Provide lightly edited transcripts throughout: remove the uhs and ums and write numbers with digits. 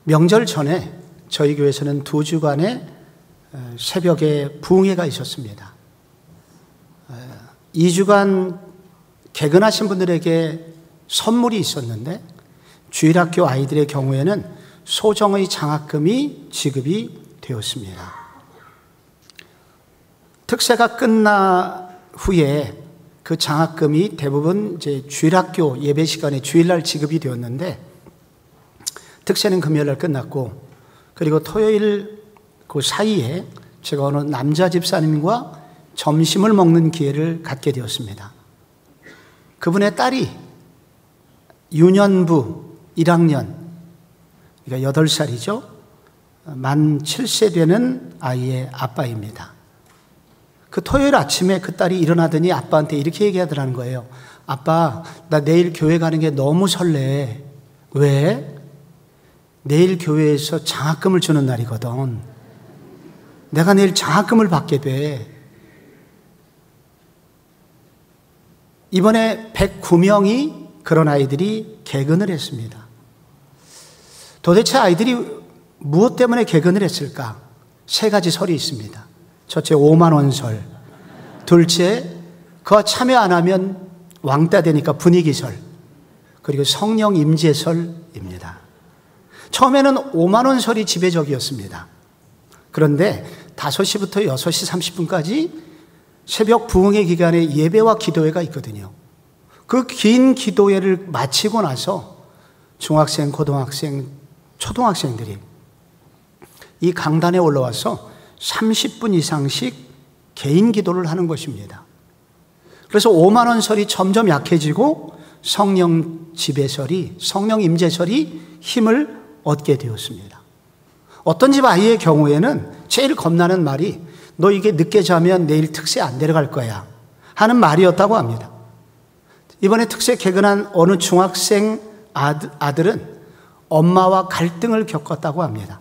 명절 전에 저희 교회에서는 2주간의 새벽에 부흥회가 있었습니다. 2주간 개근하신 분들에게 선물이 있었는데 주일학교 아이들의 경우에는 소정의 장학금이 지급이 되었습니다. 특세가 끝나 후에 그 장학금이 대부분 이제 주일학교 예배 시간에 주일날 지급이 되었는데, 특세는 금요일날 끝났고, 그리고 토요일 그 사이에 제가 어느 남자 집사님과 점심을 먹는 기회를 갖게 되었습니다. 그분의 딸이 유년부 1학년, 그러니까 8살이죠. 만 7세 되는 아이의 아빠입니다. 그 토요일 아침에 그 딸이 일어나더니 아빠한테 이렇게 얘기하더라는 거예요. 아빠, 나 내일 교회 가는 게 너무 설레. 왜? 내일 교회에서 장학금을 주는 날이거든. 내가 내일 장학금을 받게 돼. 이번에 109명이 그런 아이들이 개근을 했습니다. 도대체 아이들이 무엇 때문에 개근을 했을까? 3가지 설이 있습니다. 첫째, 5만 원 설. 둘째, 그거 참여 안 하면 왕따 되니까 분위기설. 그리고 성령 임재설입니다. 처음에는 5만 원 설이 지배적이었습니다. 그런데 5시부터 6시 30분까지 새벽 부흥회 기간에 예배와 기도회가 있거든요. 그 긴 기도회를 마치고 나서 중학생, 고등학생, 초등학생들이 이 강단에 올라와서 30분 이상씩 개인 기도를 하는 것입니다. 그래서 5만 원 설이 점점 약해지고 성령 지배설이, 성령 임재설이 힘을 얻게 되었습니다. 어떤 집 아이의 경우에는 제일 겁나는 말이 너 이게 늦게 자면 내일 특세 안 데려갈 거야 하는 말이었다고 합니다. 이번에 특세 개근한 어느 중학생 아들은 엄마와 갈등을 겪었다고 합니다.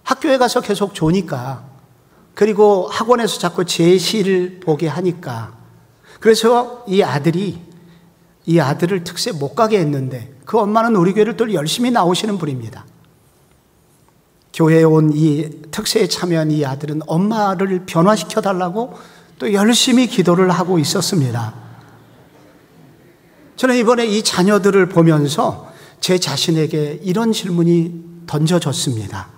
학교에 가서 계속 조니까, 그리고 학원에서 자꾸 제시를 보게 하니까, 그래서 이 아들을 특세 못 가게 했는데 그 엄마는 우리 교회를 또 열심히 나오시는 분입니다. 교회에 온 이 특세에 참여한 이 아들은 엄마를 변화시켜 달라고 또 열심히 기도를 하고 있었습니다. 저는 이번에 이 자녀들을 보면서 제 자신에게 이런 질문이 던져졌습니다.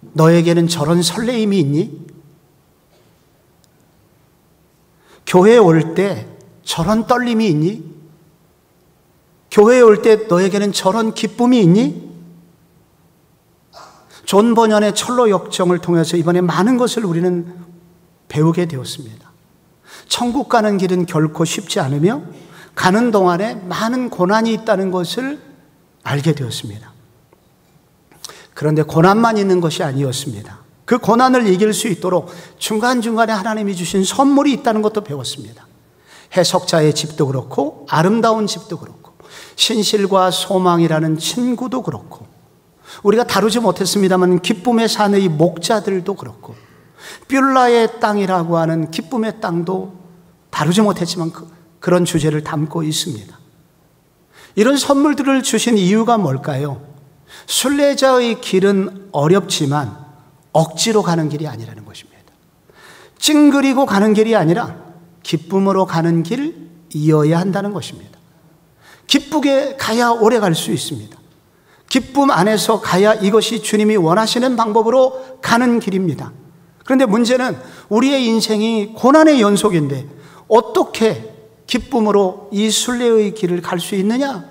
너에게는 저런 설레임이 있니? 교회에 올 때 저런 떨림이 있니? 교회에 올 때 너에게는 저런 기쁨이 있니? 존 버년의 철로 역정을 통해서 이번에 많은 것을 우리는 배우게 되었습니다. 천국 가는 길은 결코 쉽지 않으며 가는 동안에 많은 고난이 있다는 것을 알게 되었습니다. 그런데 고난만 있는 것이 아니었습니다. 그 고난을 이길 수 있도록 중간중간에 하나님이 주신 선물이 있다는 것도 배웠습니다. 해석자의 집도 그렇고, 아름다운 집도 그렇고, 신실과 소망이라는 친구도 그렇고, 우리가 다루지 못했습니다만 기쁨의 산의 목자들도 그렇고, 뷸라의 땅이라고 하는 기쁨의 땅도 다루지 못했지만 그런 주제를 담고 있습니다. 이런 선물들을 주신 이유가 뭘까요? 순례자의 길은 어렵지만 억지로 가는 길이 아니라는 것입니다. 찡그리고 가는 길이 아니라 기쁨으로 가는 길이어야 한다는 것입니다. 기쁘게 가야 오래 갈 수 있습니다. 기쁨 안에서 가야 이것이 주님이 원하시는 방법으로 가는 길입니다. 그런데 문제는 우리의 인생이 고난의 연속인데 어떻게 기쁨으로 이 순례의 길을 갈 수 있느냐?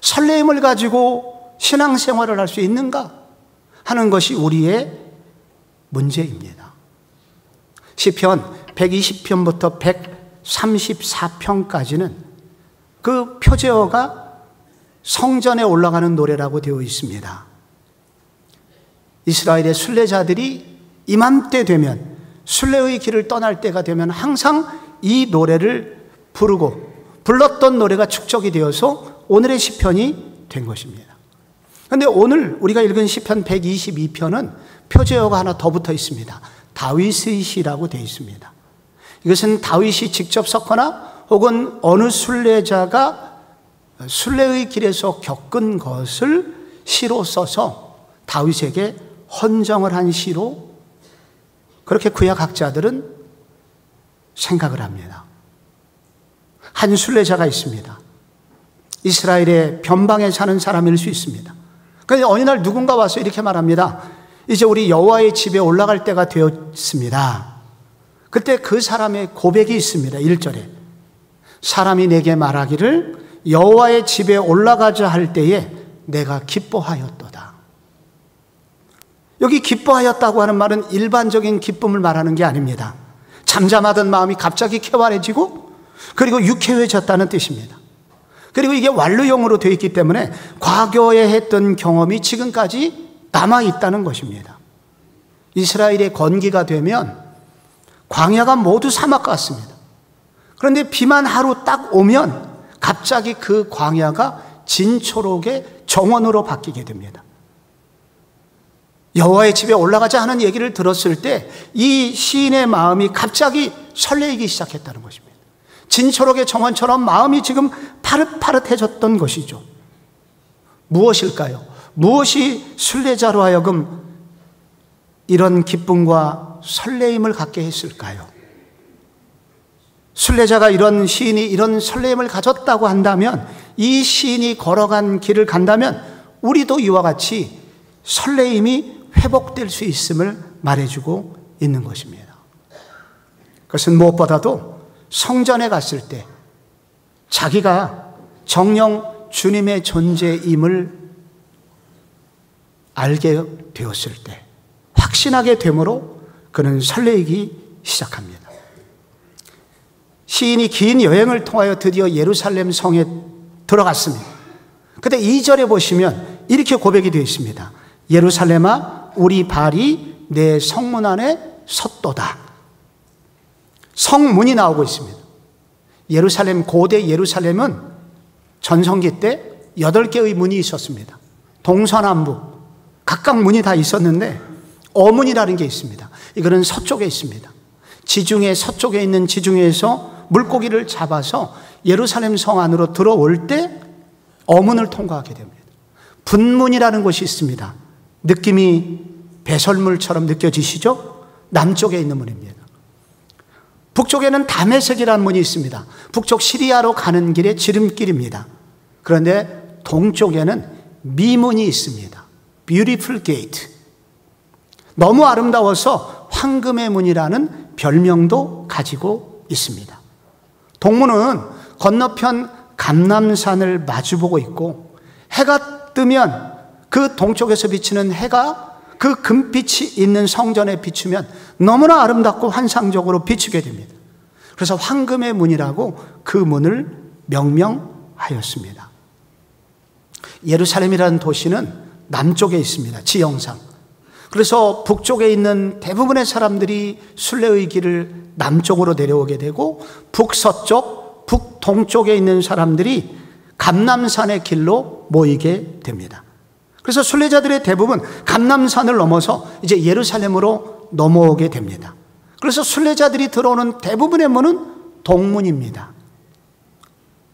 설레임을 가지고 신앙생활을 할 수 있는가? 하는 것이 우리의 문제입니다. 시편 120편부터 134편까지는 그 표제어가 성전에 올라가는 노래라고 되어 있습니다. 이스라엘의 순례자들이 이맘때 되면, 순례의 길을 떠날 때가 되면 항상 이 노래를 부르고 불렀던 노래가 축적이 되어서 오늘의 시편이 된 것입니다. 그런데 오늘 우리가 읽은 시편 122편은 표제어가 하나 더 붙어 있습니다. 다윗의 시라고 되어 있습니다. 이것은 다윗이 직접 썼거나 혹은 어느 순례자가 순례의 길에서 겪은 것을 시로 써서 다윗에게 헌정을 한 시로 그렇게 구약학자들은 생각을 합니다. 한 순례자가 있습니다. 이스라엘의 변방에 사는 사람일 수 있습니다. 그런데 어느 날 누군가 와서 이렇게 말합니다. 이제 우리 여호와의 집에 올라갈 때가 되었습니다. 그때 그 사람의 고백이 있습니다. 1절에 사람이 내게 말하기를 여호와의 집에 올라가자 할 때에 내가 기뻐하였도다. 여기 기뻐하였다고 하는 말은 일반적인 기쁨을 말하는 게 아닙니다. 잠잠하던 마음이 갑자기 쾌활해지고 그리고 유쾌해졌다는 뜻입니다. 그리고 이게 완료형으로 되어 있기 때문에 과거에 했던 경험이 지금까지 남아있다는 것입니다. 이스라엘의 건기가 되면 광야가 모두 사막 같습니다. 그런데 비만 하루 딱 오면 갑자기 그 광야가 진초록의 정원으로 바뀌게 됩니다. 여호와의 집에 올라가자 하는 얘기를 들었을 때 이 시인의 마음이 갑자기 설레이기 시작했다는 것입니다. 진초록의 정원처럼 마음이 지금 파릇파릇해졌던 것이죠. 무엇일까요? 무엇이 순례자로 하여금 이런 기쁨과 설레임을 갖게 했을까요? 순례자가 이런 시인이 이런 설레임을 가졌다고 한다면, 이 시인이 걸어간 길을 간다면 우리도 이와 같이 설레임이 회복될 수 있음을 말해주고 있는 것입니다. 그것은 무엇보다도 성전에 갔을 때 자기가 정녕 주님의 존재임을 알게 되었을 때 확신하게 되므로 그는 설레이기 시작합니다. 시인이 긴 여행을 통하여 드디어 예루살렘 성에 들어갔습니다. 그런데 2절에 보시면 이렇게 고백이 되어 있습니다. 예루살렘아 우리 발이 내 성문 안에 섰도다. 성문이 나오고 있습니다. 예루살렘, 고대 예루살렘은 전성기 때 8개의 문이 있었습니다. 동서남북 각각 문이 다 있었는데 어문이라는 게 있습니다. 이거는 서쪽에 있습니다. 지중해 서쪽에 있는 지중해에서 물고기를 잡아서 예루살렘 성 안으로 들어올 때 어문을 통과하게 됩니다. 분문이라는 곳이 있습니다. 느낌이 배설물처럼 느껴지시죠? 남쪽에 있는 문입니다. 북쪽에는 다메섹이라는 문이 있습니다. 북쪽 시리아로 가는 길의 지름길입니다. 그런데 동쪽에는 미문이 있습니다. Beautiful Gate. 너무 아름다워서 황금의 문이라는 별명도 가지고 있습니다. 동문은 건너편 감람산을 마주보고 있고 해가 뜨면 그 동쪽에서 비치는 해가 그 금빛이 있는 성전에 비추면 너무나 아름답고 환상적으로 비추게 됩니다. 그래서 황금의 문이라고 그 문을 명명하였습니다. 예루살렘이라는 도시는 남쪽에 있습니다. 지형상. 그래서 북쪽에 있는 대부분의 사람들이 순례의 길을 남쪽으로 내려오게 되고 북서쪽, 북동쪽에 있는 사람들이 감람산의 길로 모이게 됩니다. 그래서 순례자들의 대부분 감람산을 넘어서 이제 예루살렘으로 넘어오게 됩니다. 그래서 순례자들이 들어오는 대부분의 문은 동문입니다.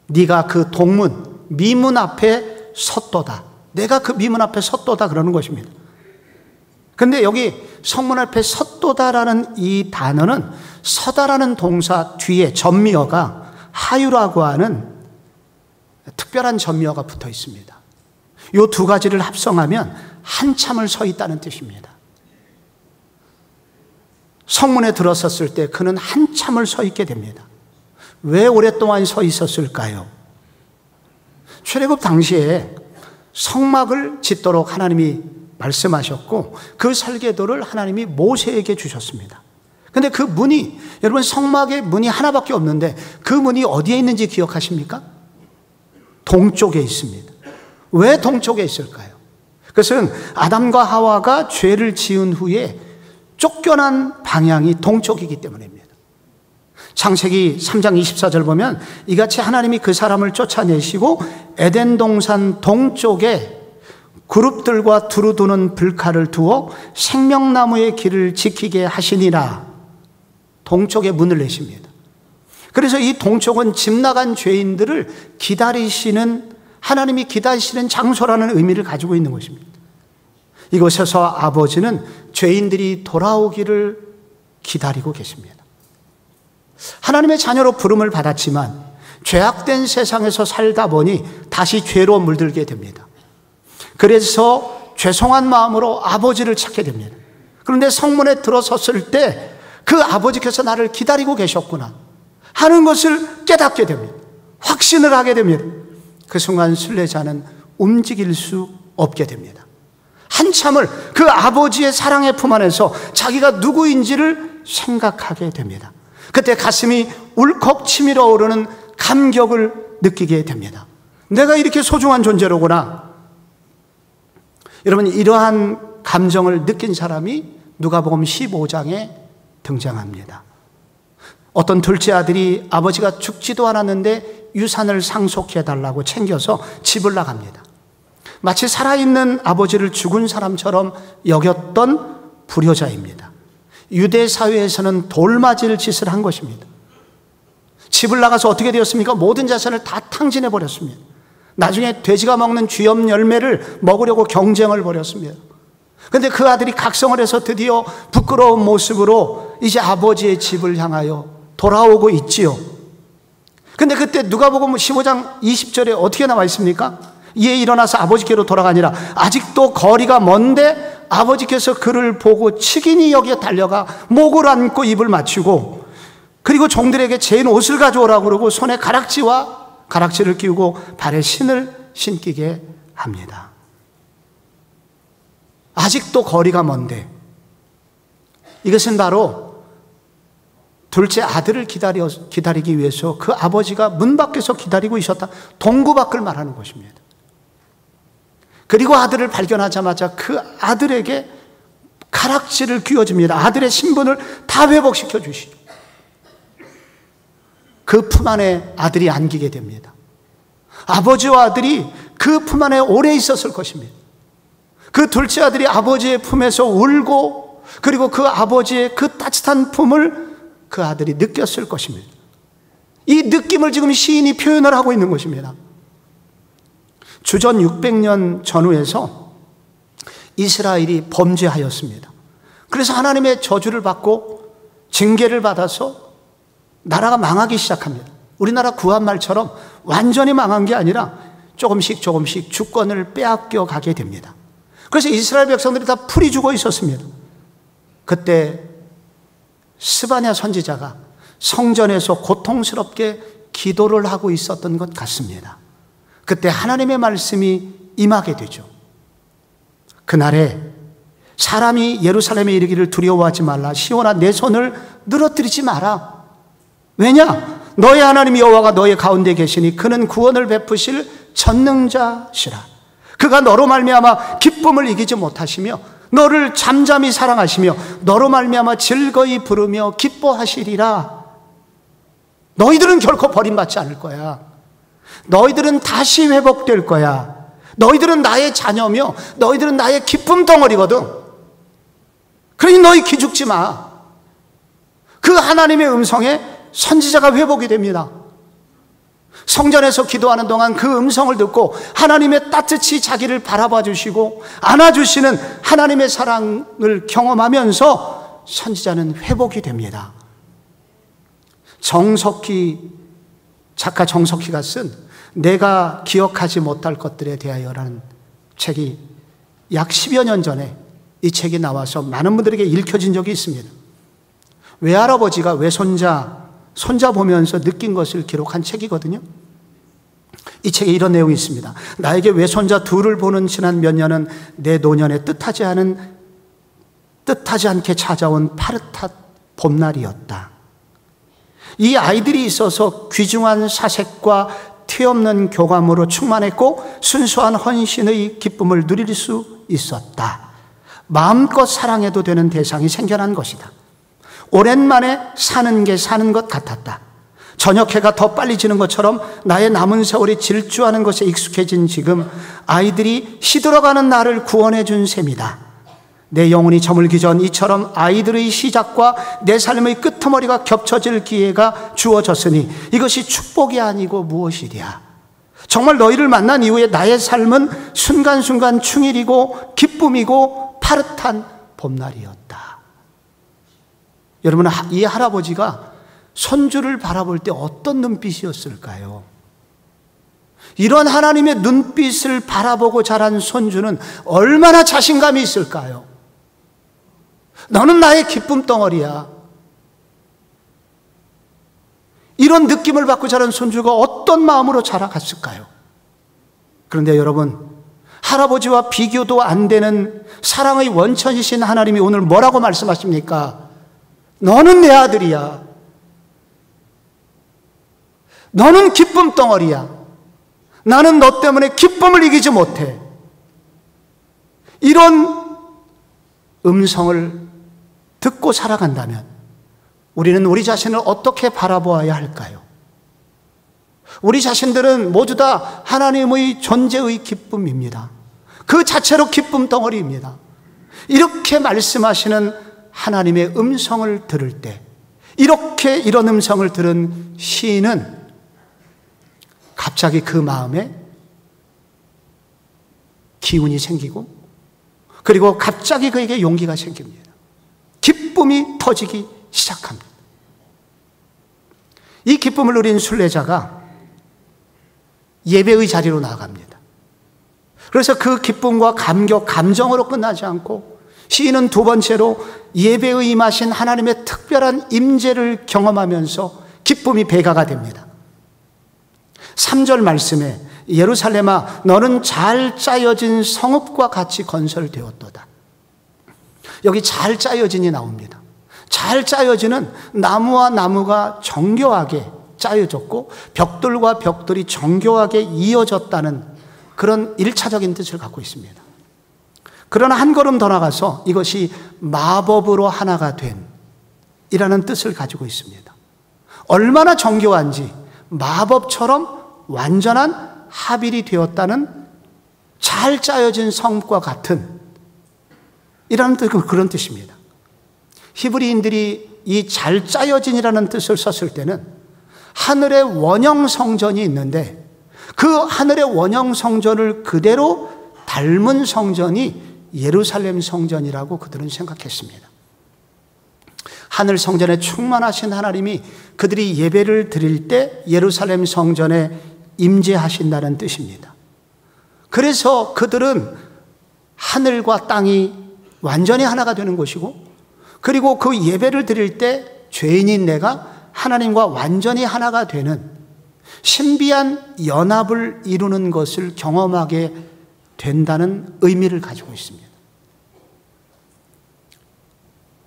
네가 그 동문, 미문 앞에 섰도다. 내가 그 미문 앞에 섰도다 그러는 것입니다. 그런데 여기 성문 앞에 섰도다라는 이 단어는 서다라는 동사 뒤에 전미어가 하유라고 하는 특별한 전미어가 붙어 있습니다. 이 두 가지를 합성하면 한참을 서 있다는 뜻입니다. 성문에 들어섰을 때 그는 한참을 서 있게 됩니다. 왜 오랫동안 서 있었을까요? 출애굽 당시에 성막을 짓도록 하나님이 말씀하셨고 그 설계도를 하나님이 모세에게 주셨습니다. 그런데 그 문이, 여러분 성막에 문이 하나밖에 없는데 그 문이 어디에 있는지 기억하십니까? 동쪽에 있습니다. 왜 동쪽에 있을까요? 그것은 아담과 하와가 죄를 지은 후에 쫓겨난 방향이 동쪽이기 때문입니다. 창세기 3장 24절 보면 이같이 하나님이 그 사람을 쫓아내시고 에덴 동산 동쪽에 그룹들과 두루두는 불칼을 두어 생명나무의 길을 지키게 하시니라. 동쪽에 문을 내십니다. 그래서 이 동쪽은 집 나간 죄인들을 기다리시는 하나님이 기다리시는 장소라는 의미를 가지고 있는 것입니다. 이곳에서 아버지는 죄인들이 돌아오기를 기다리고 계십니다. 하나님의 자녀로 부름을 받았지만 죄악된 세상에서 살다 보니 다시 죄로 물들게 됩니다. 그래서 죄송한 마음으로 아버지를 찾게 됩니다. 그런데 성문에 들어섰을 때 그 아버지께서 나를 기다리고 계셨구나 하는 것을 깨닫게 됩니다. 확신을 하게 됩니다. 그 순간 순례자는 움직일 수 없게 됩니다. 한참을 그 아버지의 사랑의 품 안에서 자기가 누구인지를 생각하게 됩니다. 그때 가슴이 울컥 치밀어 오르는 감격을 느끼게 됩니다. 내가 이렇게 소중한 존재로구나. 여러분, 이러한 감정을 느낀 사람이 누가복음 15장에 등장합니다. 어떤 둘째 아들이 아버지가 죽지도 않았는데 유산을 상속해달라고 챙겨서 집을 나갑니다. 마치 살아있는 아버지를 죽은 사람처럼 여겼던 불효자입니다. 유대 사회에서는 돌맞을 짓을 한 것입니다. 집을 나가서 어떻게 되었습니까? 모든 자산을 다 탕진해 버렸습니다. 나중에 돼지가 먹는 쥐염 열매를 먹으려고 경쟁을 벌였습니다. 그런데 그 아들이 각성을 해서 드디어 부끄러운 모습으로 이제 아버지의 집을 향하여 돌아오고 있지요. 그런데 그때 누가복음 15장 20절에 어떻게 나와 있습니까? 이에 일어나서 아버지께로 돌아가니라. 아직도 거리가 먼데 아버지께서 그를 보고 측은히 여기에 달려가 목을 안고 입을 맞추고, 그리고 종들에게 제인 옷을 가져오라고 그러고 손에 가락지를 끼우고 발에 신을 신기게 합니다. 아직도 거리가 먼데, 이것은 바로 둘째 아들을 기다리기 위해서 그 아버지가 문 밖에서 기다리고 있었다, 동구 밖을 말하는 것입니다. 그리고 아들을 발견하자마자 그 아들에게 가락지를 끼워줍니다. 아들의 신분을 다 회복시켜 주시죠. 그 품 안에 아들이 안기게 됩니다. 아버지와 아들이 그 품 안에 오래 있었을 것입니다. 그 둘째 아들이 아버지의 품에서 울고, 그리고 그 아버지의 그 따뜻한 품을 그 아들이 느꼈을 것입니다. 이 느낌을 지금 시인이 표현을 하고 있는 것입니다. 주전 600년 전후에서 이스라엘이 범죄하였습니다. 그래서 하나님의 저주를 받고 징계를 받아서 나라가 망하기 시작합니다. 우리나라 구한말처럼 완전히 망한 게 아니라 조금씩 주권을 빼앗겨 가게 됩니다. 그래서 이스라엘 백성들이 다 풀이 죽어 있었습니다. 그때 스바냐 선지자가 성전에서 고통스럽게 기도를 하고 있었던 것 같습니다. 그때 하나님의 말씀이 임하게 되죠. 그날에 사람이 예루살렘에 이르기를 두려워하지 말라. 시온아, 내 손을 늘어뜨리지 마라. 왜냐? 너의 하나님 여호와가 너의 가운데 계시니 그는 구원을 베푸실 전능자시라. 그가 너로 말미암아 기쁨을 이기지 못하시며 너를 잠잠히 사랑하시며 너로 말미암아 즐거이 부르며 기뻐하시리라. 너희들은 결코 버림받지 않을 거야. 너희들은 다시 회복될 거야. 너희들은 나의 자녀며 너희들은 나의 기쁨 덩어리거든. 그러니 너희 기죽지 마. 그 하나님의 음성에 선지자가 회복이 됩니다. 성전에서 기도하는 동안 그 음성을 듣고 하나님의 따뜻이 자기를 바라봐 주시고 안아주시는 하나님의 사랑을 경험하면서 선지자는 회복이 됩니다. 작가 정석희가 쓴 내가 기억하지 못할 것들에 대하여라는 책이 약 10여 년 전에 이 책이 나와서 많은 분들에게 읽혀진 적이 있습니다. 외할아버지가 손자 보면서 느낀 것을 기록한 책이거든요. 이 책에 이런 내용이 있습니다. 나에게 외손자 둘을 보는 지난 몇 년은 내 노년에 뜻하지 않게 찾아온 파릇한 봄날이었다. 이 아이들이 있어서 귀중한 사색과 티없는 교감으로 충만했고 순수한 헌신의 기쁨을 누릴 수 있었다. 마음껏 사랑해도 되는 대상이 생겨난 것이다. 오랜만에 사는 게 사는 것 같았다. 저녁 해가 더 빨리 지는 것처럼 나의 남은 세월이 질주하는 것에 익숙해진 지금 아이들이 시들어가는 나를 구원해 준 셈이다. 내 영혼이 저물기 전 이처럼 아이들의 시작과 내 삶의 끄트머리가 겹쳐질 기회가 주어졌으니 이것이 축복이 아니고 무엇이랴. 정말 너희를 만난 이후에 나의 삶은 순간순간 충일이고 기쁨이고 파릇한 봄날이었다. 여러분, 이 할아버지가 손주를 바라볼 때 어떤 눈빛이었을까요? 이런 하나님의 눈빛을 바라보고 자란 손주는 얼마나 자신감이 있을까요? 너는 나의 기쁨 덩어리야. 이런 느낌을 받고 자란 손주가 어떤 마음으로 자라갔을까요? 그런데 여러분, 할아버지와 비교도 안 되는 사랑의 원천이신 하나님이 오늘 뭐라고 말씀하십니까? 너는 내 아들이야. 너는 기쁨 덩어리야. 나는 너 때문에 기쁨을 이기지 못해. 이런 음성을 듣고 살아간다면 우리는 우리 자신을 어떻게 바라보아야 할까요? 우리 자신들은 모두 다 하나님의 존재의 기쁨입니다. 그 자체로 기쁨 덩어리입니다. 이렇게 말씀하시는 하나님의 음성을 들을 때, 이렇게 이런 음성을 들은 시인은 갑자기 그 마음에 기운이 생기고, 그리고 갑자기 그에게 용기가 생깁니다. 기쁨이 터지기 시작합니다. 이 기쁨을 누린 순례자가 예배의 자리로 나아갑니다. 그래서 그 기쁨과 감격, 감정으로 끝나지 않고 시인은 두 번째로 예배의 임하신 하나님의 특별한 임재를 경험하면서 기쁨이 배가가 됩니다. 3절 말씀에 예루살렘아 너는 잘 짜여진 성읍과 같이 건설되었도다. 여기 잘 짜여진이 나옵니다. 잘 짜여지는 나무와 나무가 정교하게 짜여졌고 벽돌과 벽돌이 정교하게 이어졌다는 그런 1차적인 뜻을 갖고 있습니다. 그러나 한 걸음 더 나가서 이것이 마법으로 하나가 된 이라는 뜻을 가지고 있습니다. 얼마나 정교한지 마법처럼 완전한 합일이 되었다는 잘 짜여진 성과 같은 이라는 그런 뜻입니다. 히브리인들이 이 잘 짜여진이라는 뜻을 썼을 때는 하늘의 원형 성전이 있는데 그 하늘의 원형 성전을 그대로 닮은 성전이 예루살렘 성전이라고 그들은 생각했습니다. 하늘 성전에 충만하신 하나님이 그들이 예배를 드릴 때 예루살렘 성전에 임재하신다는 뜻입니다. 그래서 그들은 하늘과 땅이 완전히 하나가 되는 것이고, 그리고 그 예배를 드릴 때 죄인인 내가 하나님과 완전히 하나가 되는 신비한 연합을 이루는 것을 경험하게 된다는 의미를 가지고 있습니다.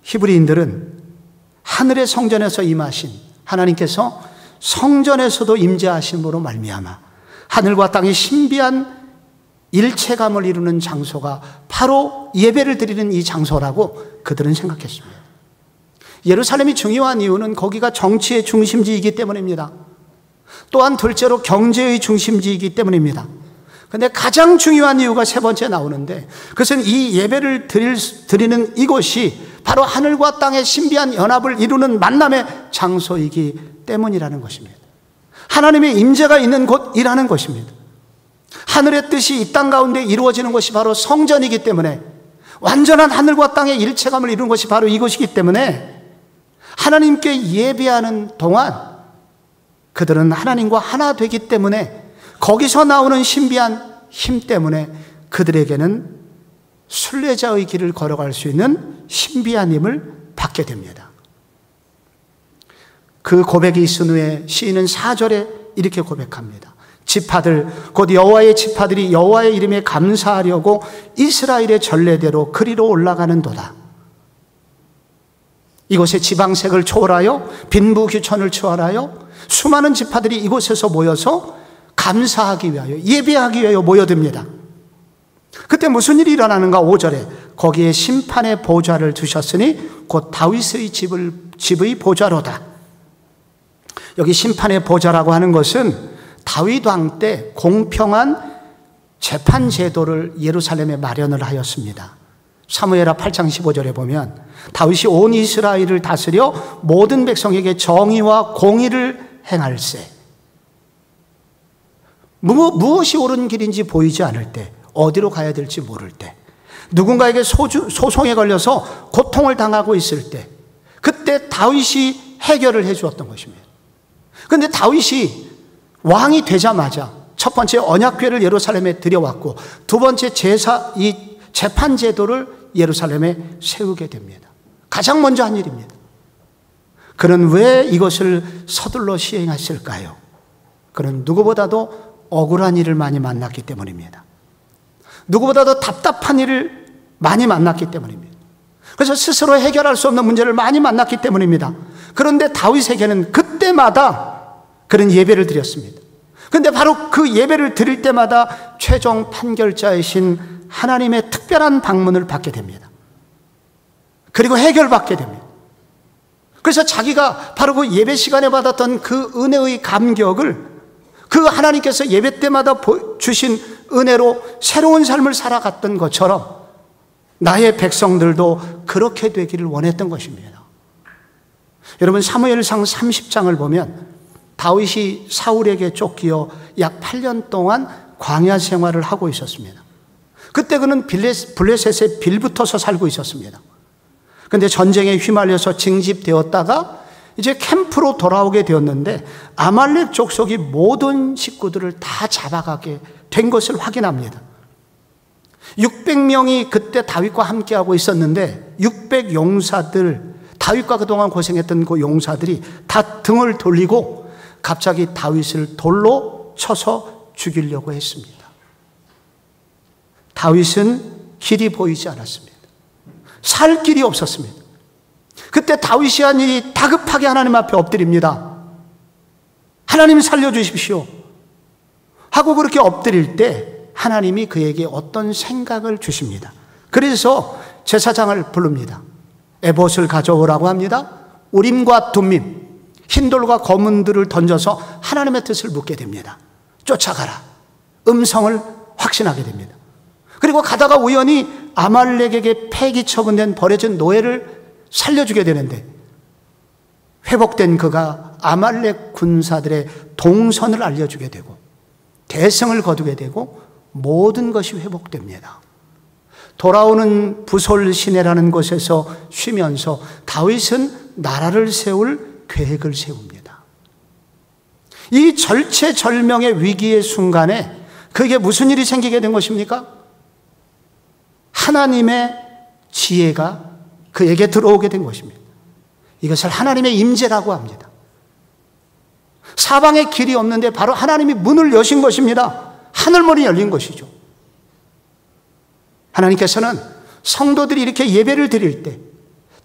히브리인들은 하늘의 성전에서 임하신 하나님께서 성전에서도 임재하심으로 말미암아 하늘과 땅의 신비한 일체감을 이루는 장소가 바로 예배를 드리는 이 장소라고 그들은 생각했습니다. 예루살렘이 중요한 이유는 거기가 정치의 중심지이기 때문입니다. 또한 둘째로 경제의 중심지이기 때문입니다. 그런데 가장 중요한 이유가 세 번째 나오는데, 그것은 이 예배를 드리는 이곳이 바로 하늘과 땅의 신비한 연합을 이루는 만남의 장소이기 때문이라는 것입니다. 하나님의 임재가 있는 곳이라는 것입니다. 하늘의 뜻이 이 땅 가운데 이루어지는 것이 바로 성전이기 때문에, 완전한 하늘과 땅의 일체감을 이루는 것이 바로 이곳이기 때문에 하나님께 예배하는 동안 그들은 하나님과 하나 되기 때문에 거기서 나오는 신비한 힘 때문에 그들에게는 순례자의 길을 걸어갈 수 있는 신비한 힘을 받게 됩니다. 그 고백이 있은 후에 시인은 4절에 이렇게 고백합니다. 지파들 곧 여호와의 지파들이 여호와의 이름에 감사하려고 이스라엘의 전례대로 그리로 올라가는도다. 이곳의 지방색을 초월하여 빈부귀천을 초월하여 수많은 지파들이 이곳에서 모여서 감사하기 위하여 예배하기 위하여 모여듭니다. 그때 무슨 일이 일어나는가? 5절에 거기에 심판의 보좌를 두셨으니 곧 다윗의 집의 보좌로다. 여기 심판의 보좌라고 하는 것은 다윗 왕 때 공평한 재판 제도를 예루살렘에 마련을 하였습니다. 사무엘하 8장 15절에 보면 다윗이 온 이스라엘을 다스려 모든 백성에게 정의와 공의를 행할세. 무엇이 옳은 길인지 보이지 않을 때, 어디로 가야 될지 모를 때, 누군가에게 소송에 걸려서 고통을 당하고 있을 때, 그때 다윗이 해결을 해 주었던 것입니다. 그런데 다윗이 왕이 되자마자 첫 번째 언약궤를 예루살렘에 들여왔고, 두 번째 이 재판 제도를 예루살렘에 세우게 됩니다. 가장 먼저 한 일입니다. 그는 왜 이것을 서둘러 시행했을까요? 그는 누구보다도 억울한 일을 많이 만났기 때문입니다. 누구보다도 답답한 일을 많이 만났기 때문입니다. 그래서 스스로 해결할 수 없는 문제를 많이 만났기 때문입니다. 그런데 다윗에게는 그때마다 그는 예배를 드렸습니다. 그런데 바로 그 예배를 드릴 때마다 최종 판결자이신 하나님의 특별한 방문을 받게 됩니다. 그리고 해결받게 됩니다. 그래서 자기가 바로 그 예배 시간에 받았던 그 은혜의 감격을 그 하나님께서 예배 때마다 주신 은혜로 새로운 삶을 살아갔던 것처럼 나의 백성들도 그렇게 되기를 원했던 것입니다. 여러분, 사무엘상 30장을 보면 다윗이 사울에게 쫓기어 약 8년 동안 광야 생활을 하고 있었습니다. 그때 그는 블레셋에 빌붙어서 살고 있었습니다. 그런데 전쟁에 휘말려서 징집되었다가 이제 캠프로 돌아오게 되었는데 아말렉 족속이 모든 식구들을 다 잡아가게 된 것을 확인합니다. 600명이 그때 다윗과 함께하고 있었는데 600 용사들, 다윗과 그동안 고생했던 그 용사들이 다 등을 돌리고 갑자기 다윗을 돌로 쳐서 죽이려고 했습니다. 다윗은 길이 보이지 않았습니다. 살 길이 없었습니다. 그때 다윗이 한 일이 다급하게 하나님 앞에 엎드립니다. 하나님 살려주십시오 하고 그렇게 엎드릴 때 하나님이 그에게 어떤 생각을 주십니다. 그래서 제사장을 부릅니다. 에봇을 가져오라고 합니다. 우림과 둠밈, 흰돌과 검은들을 던져서 하나님의 뜻을 묻게 됩니다. 쫓아가라. 음성을 확신하게 됩니다. 그리고 가다가 우연히 아말렉에게 폐기 처분된 버려진 노예를 살려주게 되는데 회복된 그가 아말렉 군사들의 동선을 알려주게 되고 대승을 거두게 되고 모든 것이 회복됩니다. 돌아오는 부솔 시내라는 곳에서 쉬면서 다윗은 나라를 세울 계획을 세웁니다. 이 절체절명의 위기의 순간에 그에게 무슨 일이 생기게 된 것입니까? 하나님의 지혜가 그에게 들어오게 된 것입니다. 이것을 하나님의 임재라고 합니다. 사방에 길이 없는데 바로 하나님이 문을 여신 것입니다. 하늘문이 열린 것이죠. 하나님께서는 성도들이 이렇게 예배를 드릴 때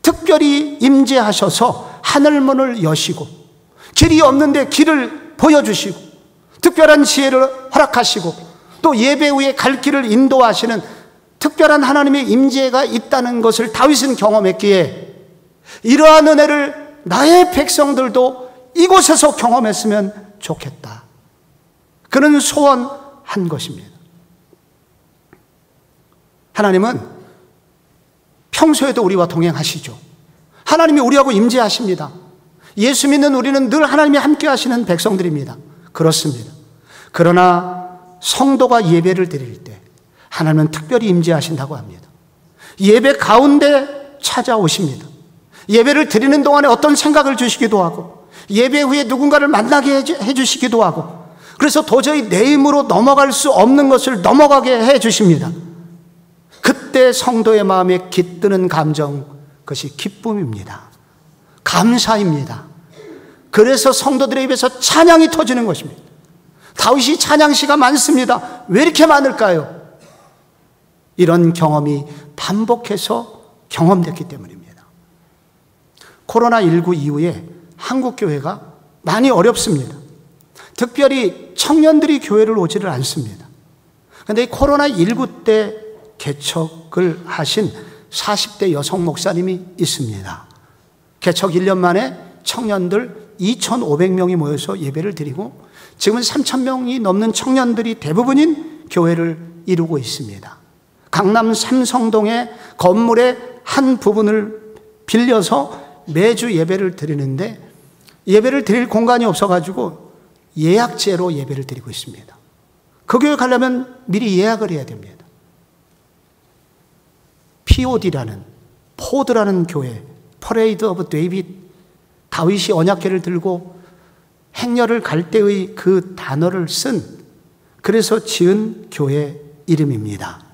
특별히 임재하셔서 하늘문을 여시고 길이 없는데 길을 보여주시고 특별한 지혜를 허락하시고 또 예배 후에 갈 길을 인도하시는 특별한 하나님의 임재가 있다는 것을 다윗은 경험했기에 이러한 은혜를 나의 백성들도 이곳에서 경험했으면 좋겠다. 그는 소원한 것입니다. 하나님은 평소에도 우리와 동행하시죠. 하나님이 우리하고 임재하십니다. 예수 믿는 우리는 늘 하나님이 함께 하시는 백성들입니다. 그렇습니다. 그러나 성도가 예배를 드릴 때 하나님은 특별히 임재하신다고 합니다. 예배 가운데 찾아오십니다. 예배를 드리는 동안에 어떤 생각을 주시기도 하고 예배 후에 누군가를 만나게 해주시기도 하고 그래서 도저히 내 힘으로 넘어갈 수 없는 것을 넘어가게 해주십니다. 그때 성도의 마음에 깃드는 감정, 그것이 기쁨입니다. 감사입니다. 그래서 성도들의 입에서 찬양이 터지는 것입니다. 다윗이 찬양시가 많습니다. 왜 이렇게 많을까요? 이런 경험이 반복해서 경험됐기 때문입니다. 코로나19 이후에 한국교회가 많이 어렵습니다. 특별히 청년들이 교회를 오지를 않습니다. 그런데 이 코로나19 때 개척을 하신 40대 여성 목사님이 있습니다. 개척 1년 만에 청년들 2,500명이 모여서 예배를 드리고 지금은 3,000명이 넘는 청년들이 대부분인 교회를 이루고 있습니다. 강남 삼성동의 건물의 한 부분을 빌려서 매주 예배를 드리는데 예배를 드릴 공간이 없어가지고 예약제로 예배를 드리고 있습니다. 그 교회 가려면 미리 예약을 해야 됩니다. POD라는, 포드라는 교회, 퍼레이드 오브 데이빗, 다윗이 언약궤를 들고 행렬을 갈 때의 그 단어를 쓴, 그래서 지은 교회 이름입니다.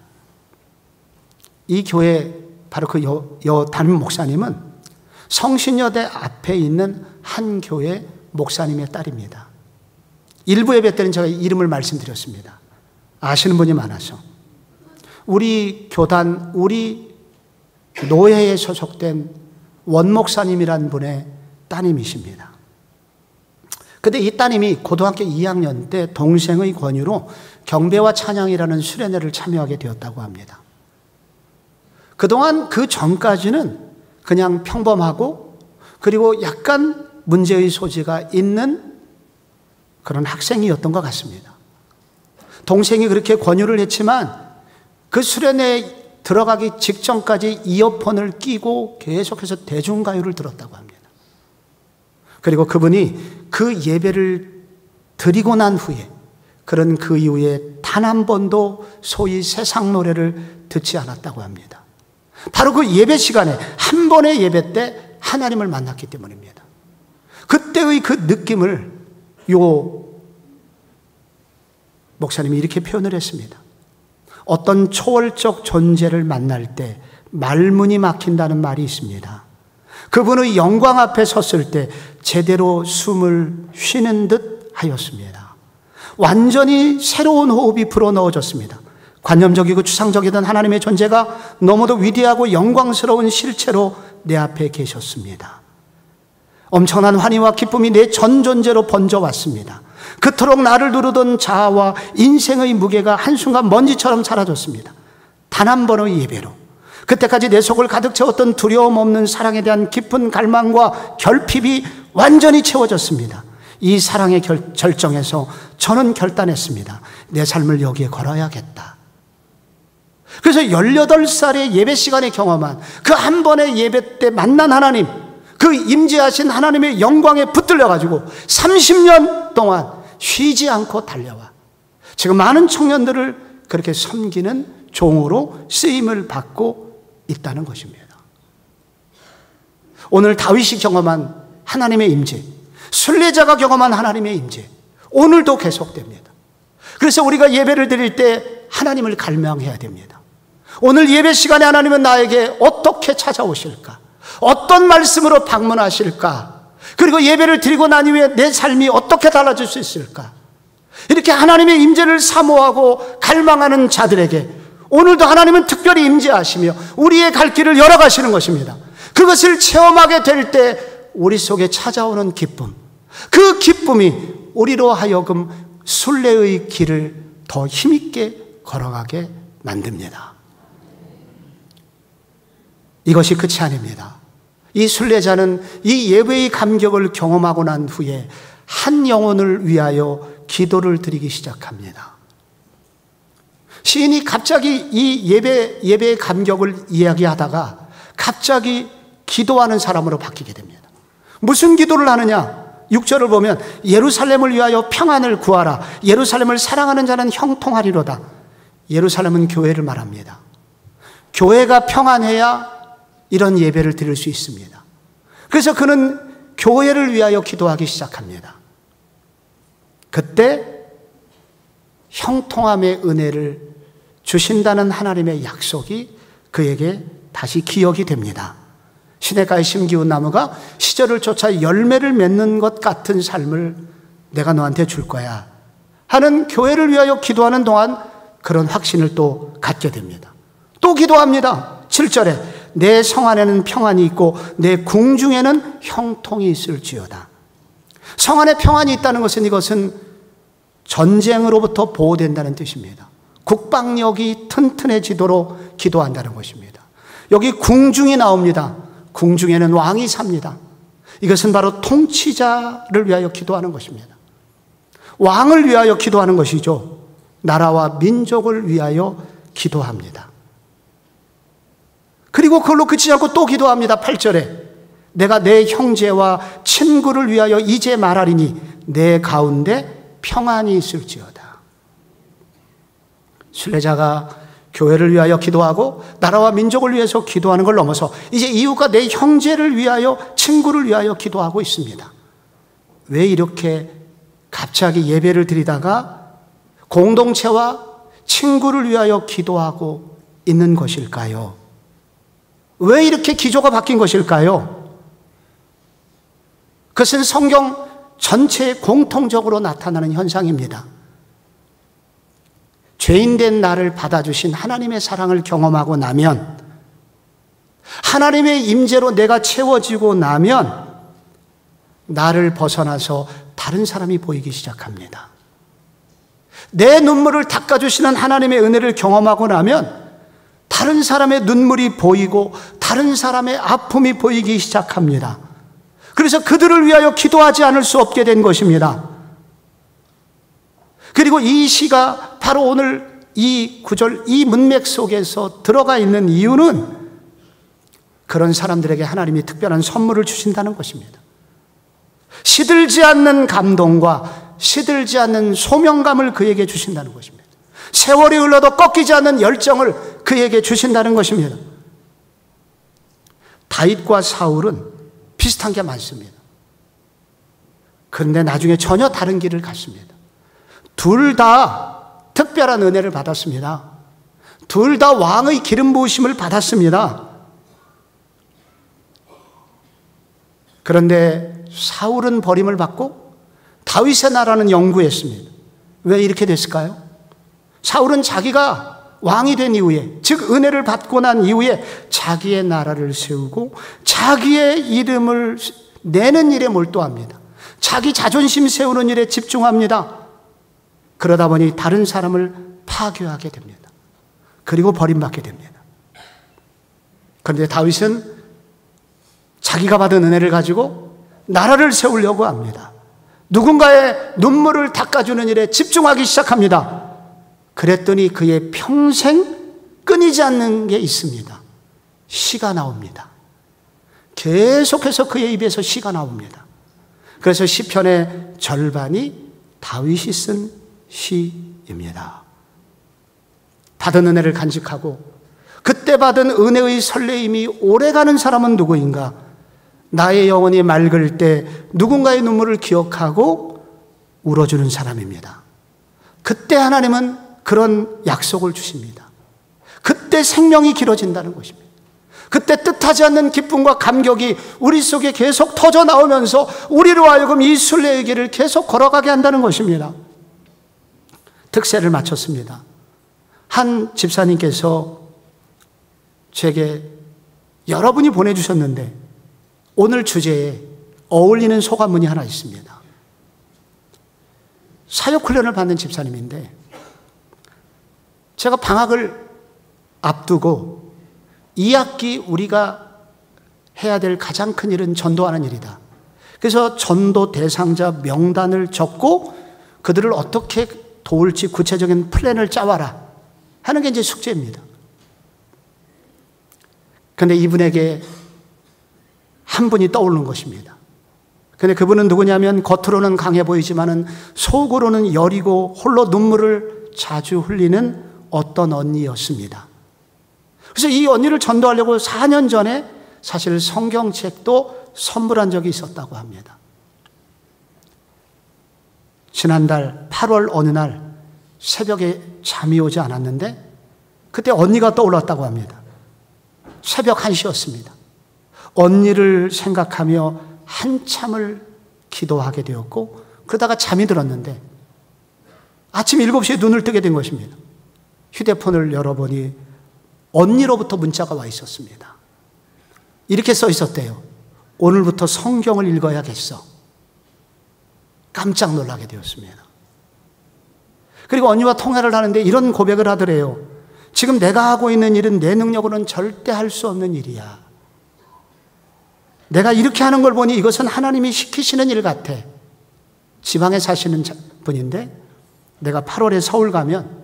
이 교회, 바로 그 담임 목사님은 성신여대 앞에 있는 한 교회 목사님의 딸입니다. 일부 예배 때는 제가 이름을 말씀드렸습니다. 아시는 분이 많아서. 우리 교단, 우리 노회에 소속된 원 목사님이란 분의 따님이십니다. 근데 이 따님이 고등학교 2학년 때 동생의 권유로 경배와 찬양이라는 수련회를 참여하게 되었다고 합니다. 그동안 그 전까지는 그냥 평범하고 그리고 약간 문제의 소지가 있는 그런 학생이었던 것 같습니다. 동생이 그렇게 권유를 했지만 그 수련회에 들어가기 직전까지 이어폰을 끼고 계속해서 대중가요를 들었다고 합니다. 그리고 그분이 그 예배를 드리고 난 후에, 그런 그 이후에 단 한 번도 소위 세상 노래를 듣지 않았다고 합니다. 바로 그 예배 시간에, 한 번의 예배 때 하나님을 만났기 때문입니다. 그때의 그 느낌을 요 목사님이 이렇게 표현을 했습니다. 어떤 초월적 존재를 만날 때 말문이 막힌다는 말이 있습니다. 그분의 영광 앞에 섰을 때 제대로 숨을 쉬는 듯 하였습니다. 완전히 새로운 호흡이 불어넣어졌습니다. 관념적이고 추상적이던 하나님의 존재가 너무도 위대하고 영광스러운 실체로 내 앞에 계셨습니다. 엄청난 환희와 기쁨이 내 전 존재로 번져왔습니다. 그토록 나를 누르던 자아와 인생의 무게가 한순간 먼지처럼 사라졌습니다. 단 한 번의 예배로 그때까지 내 속을 가득 채웠던 두려움 없는 사랑에 대한 깊은 갈망과 결핍이 완전히 채워졌습니다. 이 사랑의 절정에서 저는 결단했습니다. 내 삶을 여기에 걸어야겠다. 그래서 18살의 예배 시간에 경험한 그 한 번의 예배 때 만난 하나님, 그 임재하신 하나님의 영광에 붙들려가지고 30년 동안 쉬지 않고 달려와 지금 많은 청년들을 그렇게 섬기는 종으로 쓰임을 받고 있다는 것입니다. 오늘 다윗이 경험한 하나님의 임재, 순례자가 경험한 하나님의 임재, 오늘도 계속됩니다. 그래서 우리가 예배를 드릴 때 하나님을 갈망해야 됩니다. 오늘 예배 시간에 하나님은 나에게 어떻게 찾아오실까? 어떤 말씀으로 방문하실까? 그리고 예배를 드리고 난 이후에 내 삶이 어떻게 달라질 수 있을까? 이렇게 하나님의 임재를 사모하고 갈망하는 자들에게 오늘도 하나님은 특별히 임재하시며 우리의 갈 길을 열어가시는 것입니다. 그것을 체험하게 될 때 우리 속에 찾아오는 기쁨, 그 기쁨이 우리로 하여금 순례의 길을 더 힘있게 걸어가게 만듭니다. 이것이 끝이 아닙니다. 이 순례자는 이 예배의 감격을 경험하고 난 후에 한 영혼을 위하여 기도를 드리기 시작합니다. 시인이 갑자기 이 예배의 감격을 이야기하다가 갑자기 기도하는 사람으로 바뀌게 됩니다. 무슨 기도를 하느냐? 6절을 보면 예루살렘을 위하여 평안을 구하라. 예루살렘을 사랑하는 자는 형통하리로다. 예루살렘은 교회를 말합니다. 교회가 평안해야 이런 예배를 드릴 수 있습니다. 그래서 그는 교회를 위하여 기도하기 시작합니다. 그때 형통함의 은혜를 주신다는 하나님의 약속이 그에게 다시 기억이 됩니다. 시냇가에 심기운 나무가 시절을 쫓아 열매를 맺는 것 같은 삶을 내가 너한테 줄 거야 하는 교회를 위하여 기도하는 동안 그런 확신을 또 갖게 됩니다. 또 기도합니다. 7절에 내 성 안에는 평안이 있고 내 궁중에는 형통이 있을지어다. 성 안에 평안이 있다는 것은 이것은 전쟁으로부터 보호된다는 뜻입니다. 국방력이 튼튼해지도록 기도한다는 것입니다. 여기 궁중이 나옵니다. 궁중에는 왕이 삽니다. 이것은 바로 통치자를 위하여 기도하는 것입니다. 왕을 위하여 기도하는 것이죠. 나라와 민족을 위하여 기도합니다. 그리고 그걸로 그치지 않고 또 기도합니다. 8절에 내가 내 형제와 친구를 위하여 이제 말하리니 내 가운데 평안이 있을지어다. 순례자가 교회를 위하여 기도하고 나라와 민족을 위해서 기도하는 걸 넘어서 이제 이웃과 내 형제를 위하여, 친구를 위하여 기도하고 있습니다. 왜 이렇게 갑자기 예배를 드리다가 공동체와 친구를 위하여 기도하고 있는 것일까요? 왜 이렇게 기조가 바뀐 것일까요? 그것은 성경 전체에 공통적으로 나타나는 현상입니다. 죄인된 나를 받아주신 하나님의 사랑을 경험하고 나면, 하나님의 임재로 내가 채워지고 나면 나를 벗어나서 다른 사람이 보이기 시작합니다. 내 눈물을 닦아주시는 하나님의 은혜를 경험하고 나면 다른 사람의 눈물이 보이고 다른 사람의 아픔이 보이기 시작합니다. 그래서 그들을 위하여 기도하지 않을 수 없게 된 것입니다. 그리고 이 시가 바로 오늘 이 구절, 이 문맥 속에서 들어가 있는 이유는 그런 사람들에게 하나님이 특별한 선물을 주신다는 것입니다. 시들지 않는 감동과 시들지 않는 소명감을 그에게 주신다는 것입니다. 세월이 흘러도 꺾이지 않는 열정을 그에게 주신다는 것입니다. 다윗과 사울은 비슷한 게 많습니다. 그런데 나중에 전혀 다른 길을 갔습니다. 둘 다 특별한 은혜를 받았습니다. 둘 다 왕의 기름 부으심을 받았습니다. 그런데 사울은 버림을 받고 다윗의 나라는 영구했습니다. 왜 이렇게 됐을까요? 사울은 자기가 왕이 된 이후에, 즉 은혜를 받고 난 이후에 자기의 나라를 세우고 자기의 이름을 내는 일에 몰두합니다. 자기 자존심 세우는 일에 집중합니다. 그러다 보니 다른 사람을 파괴하게 됩니다. 그리고 버림받게 됩니다. 그런데 다윗은 자기가 받은 은혜를 가지고 나라를 세우려고 합니다. 누군가의 눈물을 닦아주는 일에 집중하기 시작합니다. 그랬더니 그의 평생 끊이지 않는 게 있습니다. 시가 나옵니다. 계속해서 그의 입에서 시가 나옵니다. 그래서 시편의 절반이 다윗이 쓴 시입니다. 받은 은혜를 간직하고 그때 받은 은혜의 설레임이 오래가는 사람은 누구인가? 나의 영혼이 맑을 때 누군가의 눈물을 기억하고 울어주는 사람입니다. 그때 하나님은 그런 약속을 주십니다. 그때 생명이 길어진다는 것입니다. 그때 뜻하지 않는 기쁨과 감격이 우리 속에 계속 터져 나오면서 우리로 하여금 이 순례의 길을 계속 걸어가게 한다는 것입니다. 특세를 마쳤습니다. 한 집사님께서 제게 여러분이 보내주셨는데 오늘 주제에 어울리는 소감문이 하나 있습니다. 사역훈련을 받는 집사님인데 제가 방학을 앞두고 2학기 우리가 해야 될 가장 큰 일은 전도하는 일이다. 그래서 전도 대상자 명단을 적고 그들을 어떻게 도울지 구체적인 플랜을 짜와라 하는 게 이제 숙제입니다. 그런데 이분에게 한 분이 떠오르는 것입니다. 그런데 그분은 누구냐면 겉으로는 강해 보이지만은 속으로는 여리고 홀로 눈물을 자주 흘리는 어떤 언니였습니다. 그래서 이 언니를 전도하려고 4년 전에 사실 성경책도 선물한 적이 있었다고 합니다. 지난달 8월 어느 날 새벽에 잠이 오지 않았는데 그때 언니가 떠올랐다고 합니다. 새벽 1시였습니다. 언니를 생각하며 한참을 기도하게 되었고 그러다가 잠이 들었는데 아침 7시에 눈을 뜨게 된 것입니다. 휴대폰을 열어보니 언니로부터 문자가 와 있었습니다. 이렇게 써 있었대요. 오늘부터 성경을 읽어야겠어. 깜짝 놀라게 되었습니다. 그리고 언니와 통화를 하는데 이런 고백을 하더래요. 지금 내가 하고 있는 일은 내 능력으로는 절대 할 수 없는 일이야. 내가 이렇게 하는 걸 보니 이것은 하나님이 시키시는 일 같아. 지방에 사시는 분인데 내가 8월에 서울 가면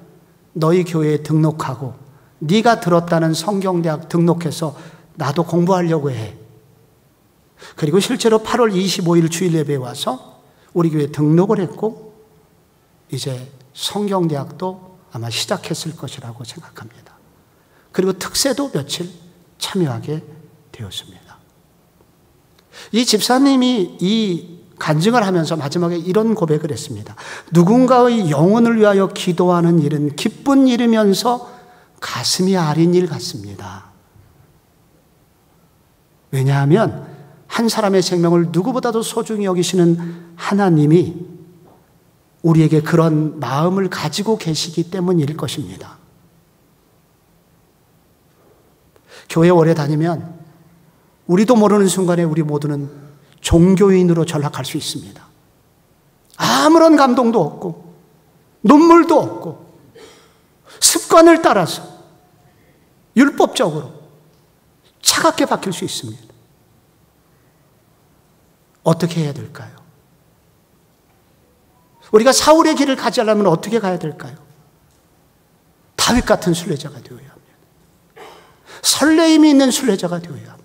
너희 교회에 등록하고 네가 들었다는 성경대학 등록해서 나도 공부하려고 해. 그리고 실제로 8월 25일 주일 예배에 와서 우리 교회에 등록을 했고 이제 성경대학도 아마 시작했을 것이라고 생각합니다. 그리고 특세도 며칠 참여하게 되었습니다. 이 집사님이 이 간증을 하면서 마지막에 이런 고백을 했습니다. 누군가의 영혼을 위하여 기도하는 일은 기쁜 일이면서 가슴이 아린 일 같습니다. 왜냐하면 한 사람의 생명을 누구보다도 소중히 여기시는 하나님이 우리에게 그런 마음을 가지고 계시기 때문일 것입니다. 교회 오래 다니면 우리도 모르는 순간에 우리 모두는 종교인으로 전락할 수 있습니다. 아무런 감동도 없고 눈물도 없고 습관을 따라서 율법적으로 차갑게 바뀔 수 있습니다. 어떻게 해야 될까요? 우리가 사울의 길을 가지 않으면 어떻게 가야 될까요? 다윗 같은 순례자가 되어야 합니다. 설레임이 있는 순례자가 되어야 합니다.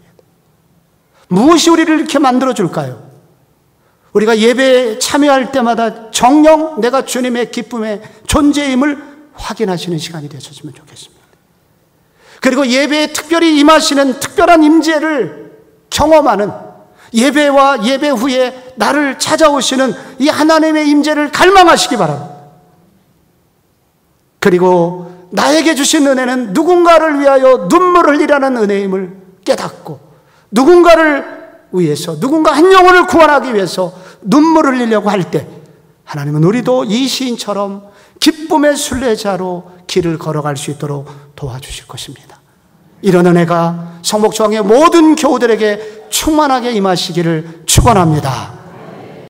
무엇이 우리를 이렇게 만들어줄까요? 우리가 예배에 참여할 때마다 정녕 내가 주님의 기쁨의 존재임을 확인하시는 시간이 되셨으면 좋겠습니다. 그리고 예배에 특별히 임하시는 특별한 임재를 경험하는, 예배와 예배 후에 나를 찾아오시는 이 하나님의 임재를 갈망하시기 바랍니다. 그리고 나에게 주신 은혜는 누군가를 위하여 눈물을 흘리라는 은혜임을 깨닫고, 누군가를 위해서, 누군가 한 영혼을 구원하기 위해서 눈물을 흘리려고 할 때 하나님은 우리도 이 시인처럼 기쁨의 순례자로 길을 걸어갈 수 있도록 도와주실 것입니다. 이런 은혜가 성목초항의 모든 교우들에게 충만하게 임하시기를 축원합니다.